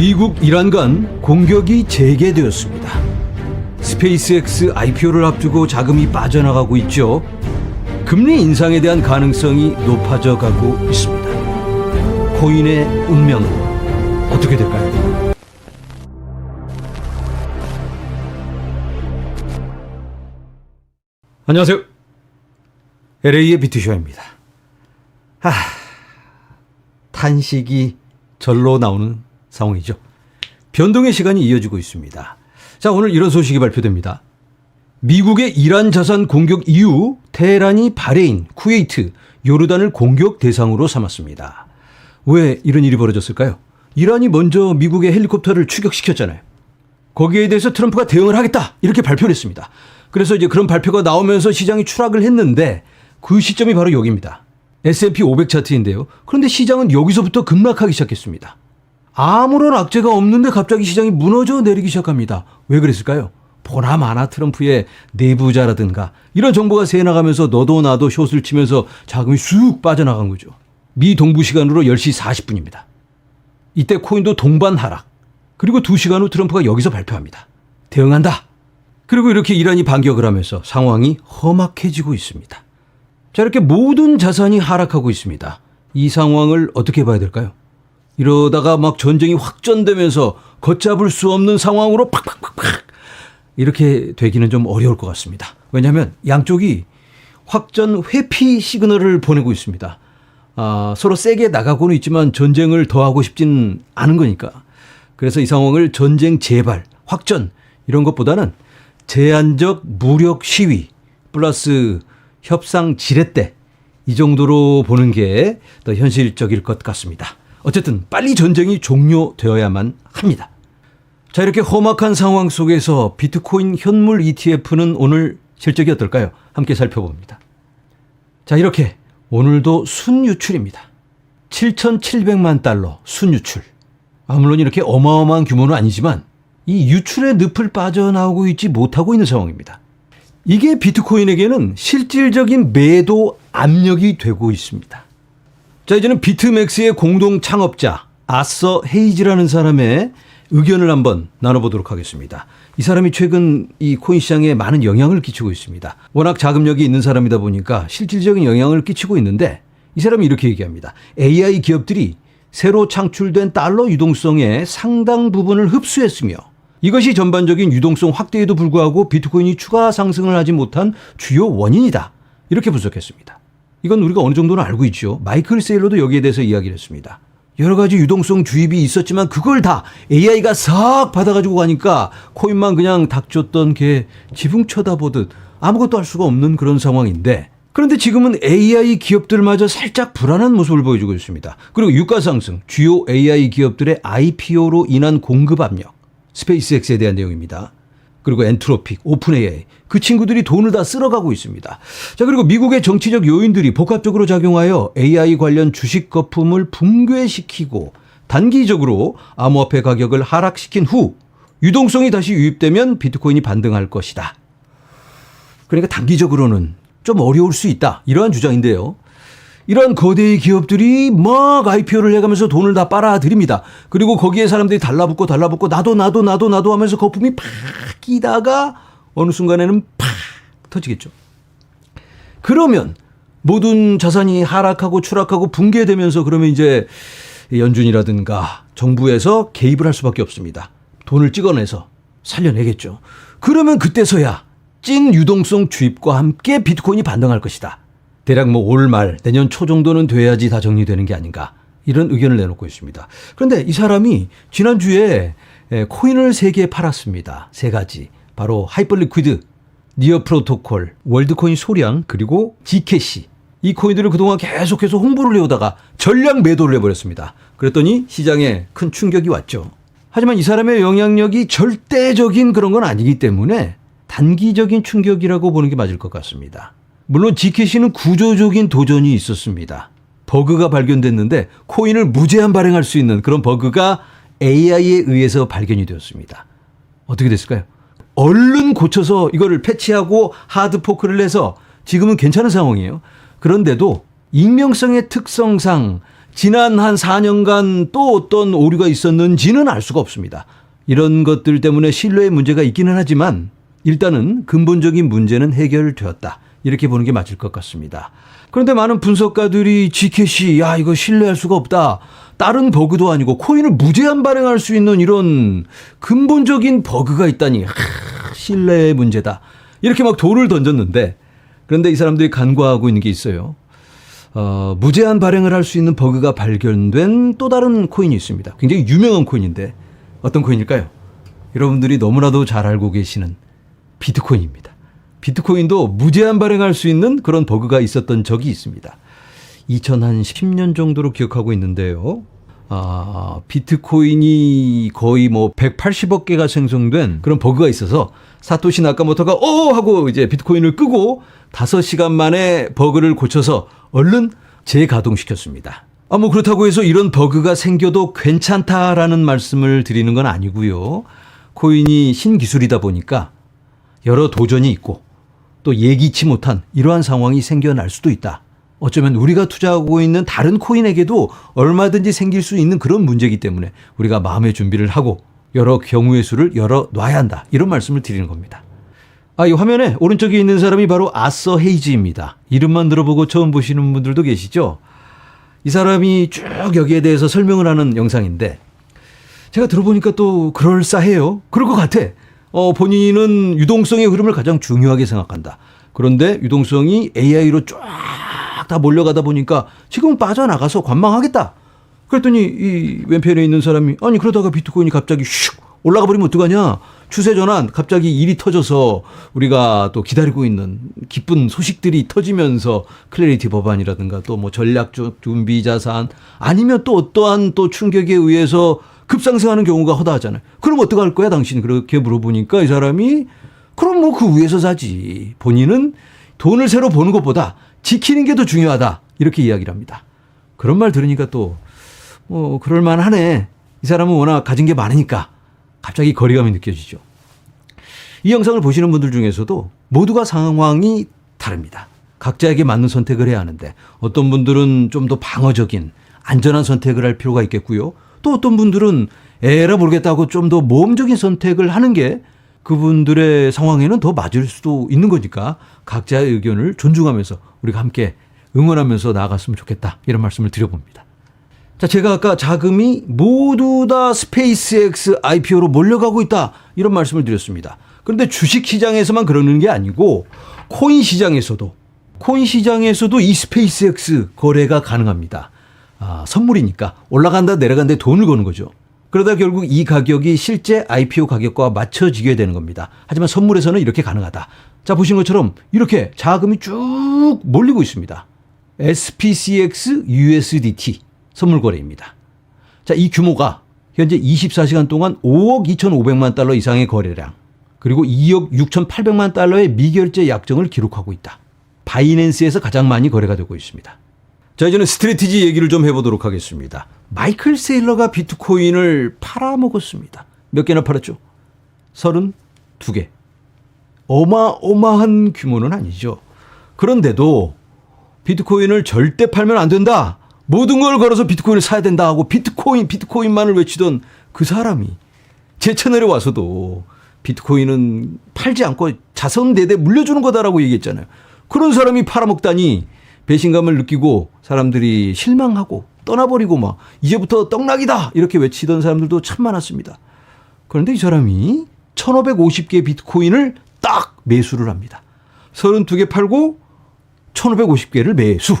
미국 이란 간 공격이 재개되었습니다. 스페이스X IPO를 앞두고 자금이 빠져나가고 있죠. 금리 인상에 대한 가능성이 높아져 가고 있습니다. 코인의 운명은 어떻게 될까요? 안녕하세요. LA의 비트쇼입니다. 탄식이 절로 나오는 상황이죠. 변동의 시간이 이어지고 있습니다. 자, 오늘 이런 소식이 발표됩니다. 미국의 이란 자산 공격 이후 테헤란이 바레인, 쿠웨이트, 요르단을 공격 대상으로 삼았습니다. 왜 이런 일이 벌어졌을까요? 이란이 먼저 미국의 헬리콥터를 추격시켰잖아요. 거기에 대해서 트럼프가 대응을 하겠다 이렇게 발표를 했습니다. 그래서 이제 그런 발표가 나오면서 시장이 추락을 했는데 그 시점이 바로 여기입니다. S&P 500 차트인데요. 그런데 시장은 여기서부터 급락하기 시작했습니다. 아무런 악재가 없는데 갑자기 시장이 무너져 내리기 시작합니다. 왜 그랬을까요? 보나마나 트럼프의 내부자라든가 이런 정보가 새나가면서 너도 나도 숏을 치면서 자금이 쑥 빠져나간 거죠. 미 동부 시간으로 10시 40분입니다. 이때 코인도 동반 하락. 그리고 2시간 후 트럼프가 여기서 발표합니다. 대응한다. 그리고 이렇게 이란이 반격을 하면서 상황이 험악해지고 있습니다. 자, 이렇게 모든 자산이 하락하고 있습니다. 이 상황을 어떻게 봐야 될까요? 이러다가 막 전쟁이 확전되면서 걷잡을 수 없는 상황으로 팍팍팍팍 이렇게 되기는 좀 어려울 것 같습니다. 왜냐하면 양쪽이 확전 회피 시그널을 보내고 있습니다. 서로 세게 나가고는 있지만 전쟁을 더 하고 싶진 않은 거니까. 그래서 이 상황을 전쟁 재발, 확전 이런 것보다는 제한적 무력 시위 플러스 협상 지렛대 이 정도로 보는 게 더 현실적일 것 같습니다. 어쨌든 빨리 전쟁이 종료되어야만 합니다. 자, 이렇게 험악한 상황 속에서 비트코인 현물 ETF는 오늘 실적이 어떨까요? 함께 살펴봅니다. 자, 이렇게 오늘도 순유출입니다. 7,700만 달러 순유출. 물론 이렇게 어마어마한 규모는 아니지만 이 유출의 늪을 빠져나오고 있지 못하고 있는 상황입니다. 이게 비트코인에게는 실질적인 매도 압력이 되고 있습니다. 자, 이제는 비트맥스의 공동 창업자 아서 헤이즈라는 사람의 의견을 한번 나눠보도록 하겠습니다. 이 사람이 최근 이 코인 시장에 많은 영향을 끼치고 있습니다. 워낙 자금력이 있는 사람이다 보니까 실질적인 영향을 끼치고 있는데 이 사람이 이렇게 얘기합니다. AI 기업들이 새로 창출된 달러 유동성의 상당 부분을 흡수했으며 이것이 전반적인 유동성 확대에도 불구하고 비트코인이 추가 상승을 하지 못한 주요 원인이다. 이렇게 분석했습니다. 이건 우리가 어느 정도는 알고 있죠. 마이클 세일러도 여기에 대해서 이야기를 했습니다. 여러 가지 유동성 주입이 있었지만 그걸 다 AI가 싹 받아가지고 가니까 코인만 그냥 닥쳤던 개 지붕 쳐다보듯 아무것도 할 수가 없는 그런 상황인데 그런데 지금은 AI 기업들마저 살짝 불안한 모습을 보여주고 있습니다. 그리고 유가 상승, 주요 AI 기업들의 IPO로 인한 공급 압력, 스페이스X에 대한 내용입니다. 그리고 엔트로픽, 오픈 AI 그 친구들이 돈을 다 쓸어가고 있습니다. 자, 그리고 미국의 정치적 요인들이 복합적으로 작용하여 AI 관련 주식 거품을 붕괴시키고 단기적으로 암호화폐 가격을 하락시킨 후 유동성이 다시 유입되면 비트코인이 반등할 것이다. 그러니까 단기적으로는 좀 어려울 수 있다. 이러한 주장인데요. 이런 거대의 기업들이 막 IPO를 해가면서 돈을 다 빨아들입니다. 그리고 거기에 사람들이 달라붙고 나도 하면서 거품이 팍 끼다가 어느 순간에는 팍 터지겠죠. 그러면 모든 자산이 하락하고 추락하고 붕괴되면서 그러면 이제 연준이라든가 정부에서 개입을 할 수밖에 없습니다. 돈을 찍어내서 살려내겠죠. 그러면 그때서야 찐 유동성 주입과 함께 비트코인이 반등할 것이다. 대략 올 말 내년 초 정도는 돼야지 다 정리되는 게 아닌가 이런 의견을 내놓고 있습니다. 그런데 이 사람이 지난주에 코인을 3개 팔았습니다. 3가지. 바로 하이퍼리퀴드, 니어 프로토콜, 월드코인 소량 그리고 G캐시. 이 코인들을 그동안 계속해서 홍보를 해오다가 전량 매도를 해버렸습니다. 그랬더니 시장에 큰 충격이 왔죠. 하지만 이 사람의 영향력이 절대적인 그런 건 아니기 때문에 단기적인 충격이라고 보는 게 맞을 것 같습니다. 물론 G캐시는 구조적인 도전이 있었습니다. 버그가 발견됐는데 코인을 무제한 발행할 수 있는 그런 버그가 AI에 의해서 발견이 되었습니다. 어떻게 됐을까요? 얼른 고쳐서 이거를 패치하고 하드 포크를 해서 지금은 괜찮은 상황이에요. 그런데도 익명성의 특성상 지난 한 4년간 또 어떤 오류가 있었는지는 알 수가 없습니다. 이런 것들 때문에 신뢰에 문제가 있기는 하지만 일단은 근본적인 문제는 해결되었다. 이렇게 보는 게 맞을 것 같습니다. 그런데 많은 분석가들이 G캐시 이거 신뢰할 수가 없다. 다른 버그도 아니고 코인을 무제한 발행할 수 있는 이런 근본적인 버그가 있다니 신뢰의 문제다. 이렇게 막 돌을 던졌는데 그런데 이 사람들이 간과하고 있는 게 있어요. 무제한 발행을 할 수 있는 버그가 발견된 또 다른 코인이 있습니다. 굉장히 유명한 코인인데 어떤 코인일까요? 여러분들이 너무나도 잘 알고 계시는 비트코인입니다. 비트코인도 무제한 발행할 수 있는 그런 버그가 있었던 적이 있습니다. 2010년 정도로 기억하고 있는데요. 비트코인이 거의 180억 개가 생성된 그런 버그가 있어서 사토시 나카모토가 하고 이제 비트코인을 끄고 5시간 만에 버그를 고쳐서 얼른 재가동시켰습니다. 그렇다고 해서 이런 버그가 생겨도 괜찮다라는 말씀을 드리는 건 아니고요. 코인이 신기술이다 보니까 여러 도전이 있고 또 예기치 못한 이러한 상황이 생겨날 수도 있다. 어쩌면 우리가 투자하고 있는 다른 코인에게도 얼마든지 생길 수 있는 그런 문제이기 때문에 우리가 마음의 준비를 하고 여러 경우의 수를 열어놔야 한다. 이런 말씀을 드리는 겁니다. 이 화면에 오른쪽에 있는 사람이 바로 아서 헤이즈입니다. 이름만 들어보고 처음 보시는 분들도 계시죠? 이 사람이 쭉 여기에 대해서 설명을 하는 영상인데 제가 들어보니까 또 그럴싸해요. 그럴 것 같아. 본인은 유동성의 흐름을 가장 중요하게 생각한다. 그런데 유동성이 AI로 쫙 다 몰려가다 보니까 지금 빠져나가서 관망하겠다. 그랬더니 이 왼편에 있는 사람이 그러다가 비트코인이 갑자기 슉 올라가 버리면 어떡하냐. 추세 전환 갑자기 일이 터져서 우리가 또 기다리고 있는 기쁜 소식들이 터지면서 클래리티 법안이라든가 또 전략적 준비 자산 아니면 또 어떠한 또 충격에 의해서 급상승하는 경우가 허다하잖아요. 그럼 어떡할 거야 당신? 그렇게 물어보니까 이 사람이 그럼 그 위에서 사지. 본인은 돈을 새로 버는 것보다 지키는 게 더 중요하다. 이렇게 이야기를 합니다. 그런 말 들으니까 또 그럴만하네. 이 사람은 워낙 가진 게 많으니까 갑자기 거리감이 느껴지죠. 이 영상을 보시는 분들 중에서도 모두가 상황이 다릅니다. 각자에게 맞는 선택을 해야 하는데 어떤 분들은 좀 더 방어적인 안전한 선택을 할 필요가 있겠고요. 또 어떤 분들은 에라 모르겠다고 좀 더 모험적인 선택을 하는 게 그분들의 상황에는 더 맞을 수도 있는 거니까 각자의 의견을 존중하면서 우리가 함께 응원하면서 나아갔으면 좋겠다. 이런 말씀을 드려봅니다. 자, 제가 아까 자금이 모두 다 스페이스X IPO로 몰려가고 있다. 이런 말씀을 드렸습니다. 그런데 주식시장에서만 그러는 게 아니고 코인 시장에서도 이 스페이스X 거래가 가능합니다. 선물이니까 올라간다 내려간다 돈을 거는 거죠. 그러다 결국 이 가격이 실제 IPO 가격과 맞춰지게 되는 겁니다. 하지만 선물에서는 이렇게 가능하다. 자, 보시는 것처럼 이렇게 자금이 쭉 몰리고 있습니다. SPCX USDT 선물 거래입니다. 자, 이 규모가 현재 24시간 동안 5억 2,500만 달러 이상의 거래량 그리고 2억 6,800만 달러의 미결제 약정을 기록하고 있다. 바이낸스에서 가장 많이 거래가 되고 있습니다. 자, 이제는 스트래티지 얘기를 좀 해보도록 하겠습니다. 마이클 세일러가 비트코인을 팔아먹었습니다. 몇 개나 팔았죠? 32개. 어마어마한 규모는 아니죠. 그런데도 비트코인을 절대 팔면 안 된다. 모든 걸 걸어서 비트코인을 사야 된다 하고 비트코인만을 외치던 그 사람이 제 채널에 와서도 비트코인은 팔지 않고 자선대대 물려주는 거다라고 얘기했잖아요. 그런 사람이 팔아먹다니 배신감을 느끼고 사람들이 실망하고 떠나버리고 막 이제부터 떡락이다 이렇게 외치던 사람들도 참 많았습니다. 그런데 이 사람이 1550개 비트코인을 딱 매수를 합니다. 32개 팔고 1550개를 매수.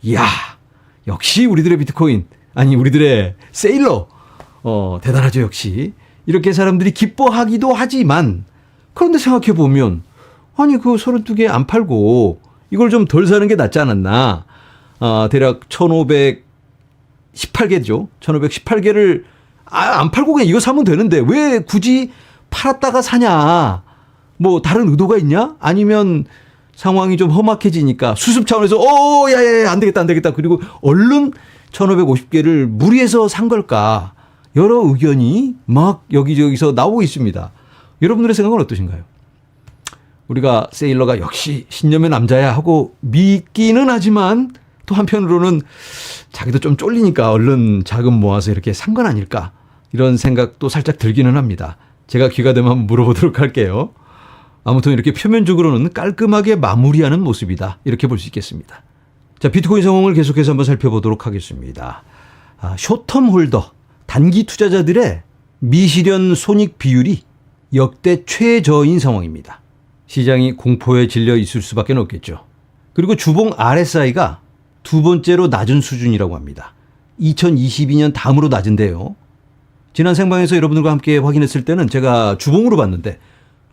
이야, 역시 우리들의 비트코인 우리들의 세일러 대단하죠. 역시 이렇게 사람들이 기뻐하기도 하지만 그런데 생각해보면 그 32개 안 팔고 이걸 좀 덜 사는 게 낫지 않았나. 대략 1518개죠. 1518개를 안 팔고 그냥 이거 사면 되는데 왜 굳이 팔았다가 사냐. 다른 의도가 있냐? 아니면 상황이 좀 험악해지니까 수습 차원에서 야야야 안 되겠다. 그리고 얼른 1550개를 무리해서 산 걸까. 여러 의견이 막 여기저기서 나오고 있습니다. 여러분들의 생각은 어떠신가요? 우리가 세일러가 역시 신념의 남자야 하고 믿기는 하지만 또 한편으로는 자기도 좀 쫄리니까 얼른 자금 모아서 이렇게 산 건 아닐까 이런 생각도 살짝 들기는 합니다. 제가 기회가 되면 한번 물어보도록 할게요. 아무튼 이렇게 표면적으로는 깔끔하게 마무리하는 모습이다 이렇게 볼 수 있겠습니다. 자, 비트코인 상황을 계속해서 한번 살펴보도록 하겠습니다. 숏텀 홀더, 단기 투자자들의 미실현 손익 비율이 역대 최저인 상황입니다. 시장이 공포에 질려 있을 수밖에 없겠죠. 그리고 주봉 RSI가 두 번째로 낮은 수준이라고 합니다. 2022년 다음으로 낮은데요. 지난 생방에서 여러분들과 함께 확인했을 때는 제가 주봉으로 봤는데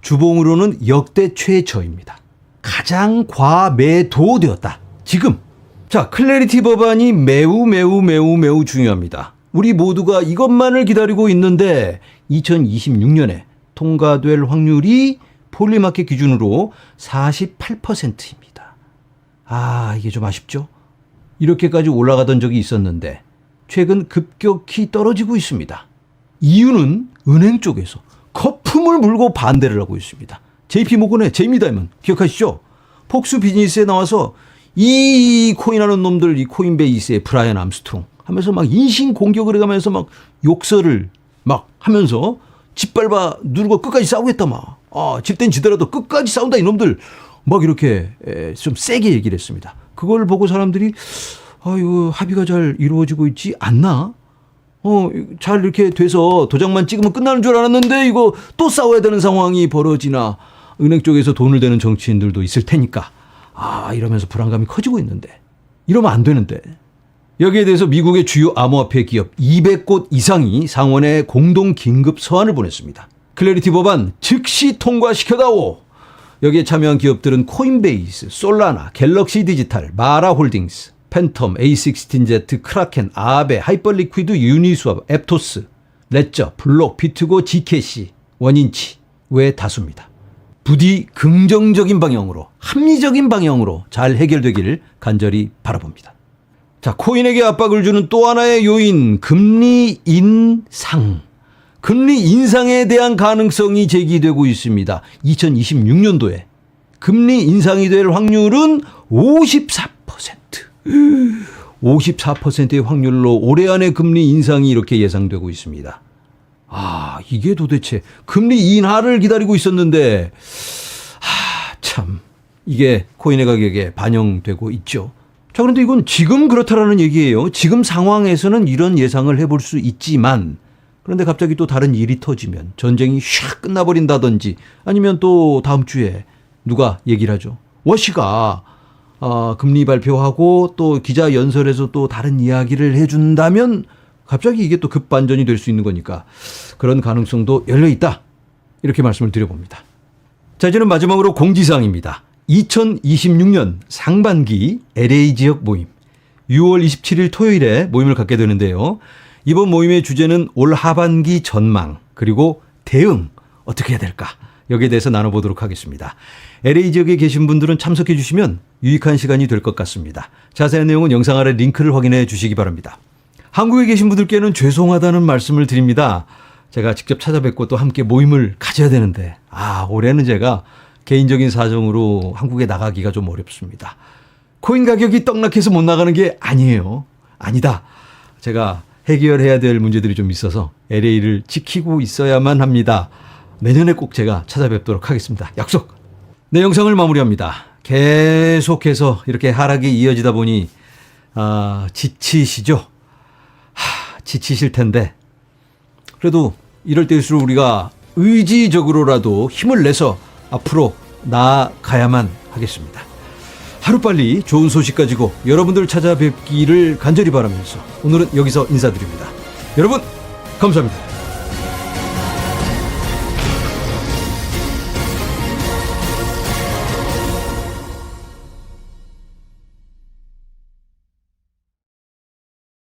주봉으로는 역대 최저입니다. 가장 과매도되었다. 지금. 자, 클래리티 법안이 매우 중요합니다. 우리 모두가 이것만을 기다리고 있는데 2026년에 통과될 확률이 폴리마켓 기준으로 48%입니다. 이게 좀 아쉽죠? 이렇게까지 올라가던 적이 있었는데 최근 급격히 떨어지고 있습니다. 이유는 은행 쪽에서 거품을 물고 반대를 하고 있습니다. JP모건의 제이미 다이먼 기억하시죠? 폭스 비즈니스에 나와서 이 코인하는 놈들, 이 코인베이스의 브라이언 암스트롱 하면서 막 인신 공격을 해가면서 막 욕설을 막 하면서 짓밟아 누르고 끝까지 싸우겠다 막. 질 땐 지더라도 끝까지 싸운다 이놈들 막 이렇게 좀 세게 얘기를 했습니다. 그걸 보고 사람들이 이거 합의가 잘 이루어지고 있지 않나? 잘 이렇게 돼서 도장만 찍으면 끝나는 줄 알았는데 이거 또 싸워야 되는 상황이 벌어지나. 은행 쪽에서 돈을 대는 정치인들도 있을 테니까 이러면서 불안감이 커지고 있는데 이러면 안 되는데. 여기에 대해서 미국의 주요 암호화폐 기업 200곳 이상이 상원에 공동 긴급 서한을 보냈습니다. 클래리티 법안 즉시 통과시켜다오. 여기에 참여한 기업들은 코인베이스, 솔라나, 갤럭시 디지털, 마라홀딩스, 팬텀, A16Z, 크라켄, 아베, 하이퍼리퀴드, 유니스왑, 앱토스, 레저, 블록, 비트고, GKC, 원인치 외 다수입니다. 부디 긍정적인 방향으로, 합리적인 방향으로 잘 해결되기를 간절히 바라봅니다. 자, 코인에게 압박을 주는 또 하나의 요인, 금리 인상. 금리 인상에 대한 가능성이 제기되고 있습니다. 2026년도에 금리 인상이 될 확률은 54%. 54%의 확률로 올해 안에 금리 인상이 이렇게 예상되고 있습니다. 이게 도대체 금리 인하를 기다리고 있었는데 참 이게 코인의 가격에 반영되고 있죠. 자, 그런데 이건 지금 그렇다라는 얘기예요. 지금 상황에서는 이런 예상을 해볼 수 있지만 그런데 갑자기 또 다른 일이 터지면 전쟁이 샥 끝나버린다든지 아니면 또 다음 주에 누가 얘기를 하죠. 워시가 금리 발표하고 또 기자 연설에서 또 다른 이야기를 해준다면 갑자기 이게 또 급반전이 될 수 있는 거니까 그런 가능성도 열려있다. 이렇게 말씀을 드려봅니다. 자, 이제는 마지막으로 공지사항입니다. 2026년 상반기 LA 지역 모임 6월 27일 토요일에 모임을 갖게 되는데요. 이번 모임의 주제는 올 하반기 전망 그리고 대응 어떻게 해야 될까 여기에 대해서 나눠보도록 하겠습니다. LA 지역에 계신 분들은 참석해 주시면 유익한 시간이 될 것 같습니다. 자세한 내용은 영상 아래 링크를 확인해 주시기 바랍니다. 한국에 계신 분들께는 죄송하다는 말씀을 드립니다. 제가 직접 찾아뵙고 또 함께 모임을 가져야 되는데 올해는 제가 개인적인 사정으로 한국에 나가기가 좀 어렵습니다. 코인 가격이 떡락해서 못 나가는 게 아니에요. 아니다. 제가 해결해야 될 문제들이 좀 있어서 LA를 지키고 있어야만 합니다. 내년에 꼭 제가 찾아뵙도록 하겠습니다. 약속! 네, 영상을 마무리합니다. 계속해서 이렇게 하락이 이어지다 보니 지치시죠? 지치실 텐데 그래도 이럴 때일수록 우리가 의지적으로라도 힘을 내서 앞으로 나아가야만 하겠습니다. 하루빨리 좋은 소식 가지고 여러분들 찾아뵙기를 간절히 바라면서 오늘은 여기서 인사드립니다. 여러분 감사합니다.